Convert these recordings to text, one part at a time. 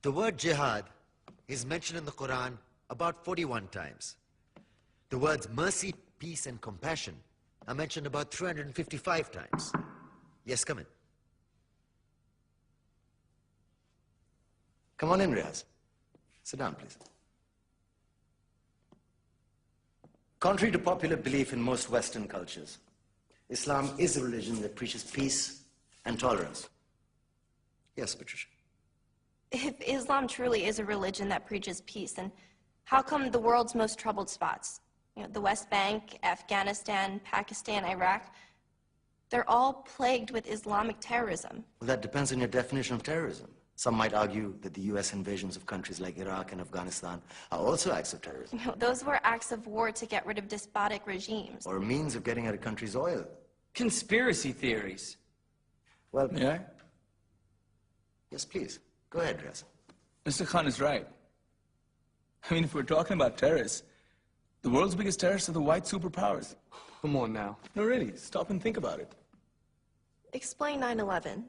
The word jihad is mentioned in the Quran about 41 times. The words mercy, peace, and compassion are mentioned about 355 times. Yes, come in. Come on in, Riaz. Sit down, please. Contrary to popular belief in most Western cultures, Islam is a religion that preaches peace and tolerance. Yes, Patricia. If Islam truly is a religion that preaches peace, then how come the world's most troubled spots, the West Bank, Afghanistan, Pakistan, Iraq, they're all plagued with Islamic terrorism? Well, that depends on your definition of terrorism. Some might argue that the U.S. invasions of countries like Iraq and Afghanistan are also acts of terrorism. Those were acts of war to get rid of despotic regimes. Or a means of getting at a country's oil. Conspiracy theories. Well, May I? Yes, please. Go ahead, Riaz. Mr. Khan is right. I mean, if we're talking about terrorists, the world's biggest terrorists are the white superpowers. Come on now. No, really, stop and think about it. Explain 9/11.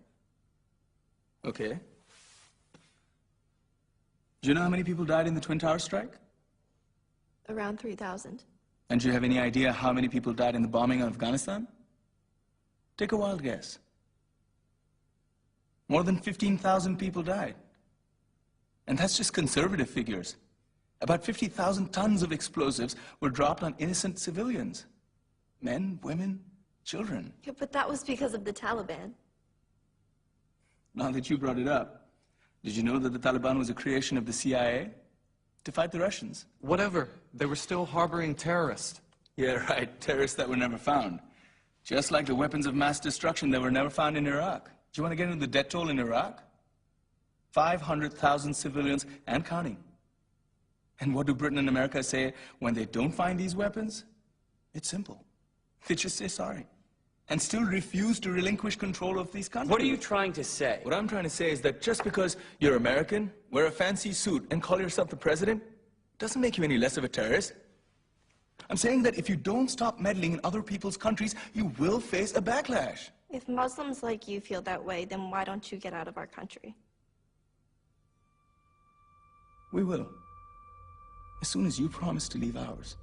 Okay. Do you know how many people died in the Twin Towers strike? Around 3,000. And do you have any idea how many people died in the bombing of Afghanistan? Take a wild guess. More than 15,000 people died. And that's just conservative figures. About 50,000 tons of explosives were dropped on innocent civilians. Men, women, children. Yeah, but that was because of the Taliban. Now that you brought it up, did you know that the Taliban was a creation of the CIA to fight the Russians? Whatever. They were still harboring terrorists. Yeah, right. Terrorists that were never found. Just like the weapons of mass destruction that were never found in Iraq. Do you want to get into the death toll in Iraq? 500,000 civilians and counting. And what do Britain and America say when they don't find these weapons? It's simple. They just say sorry. And still refuse to relinquish control of these countries. What are you trying to say? What I'm trying to say is that just because you're American, wear a fancy suit, and call yourself the president, doesn't make you any less of a terrorist. I'm saying that if you don't stop meddling in other people's countries, you will face a backlash. If Muslims like you feel that way, then why don't you get out of our country? We will. As soon as you promise to leave ours.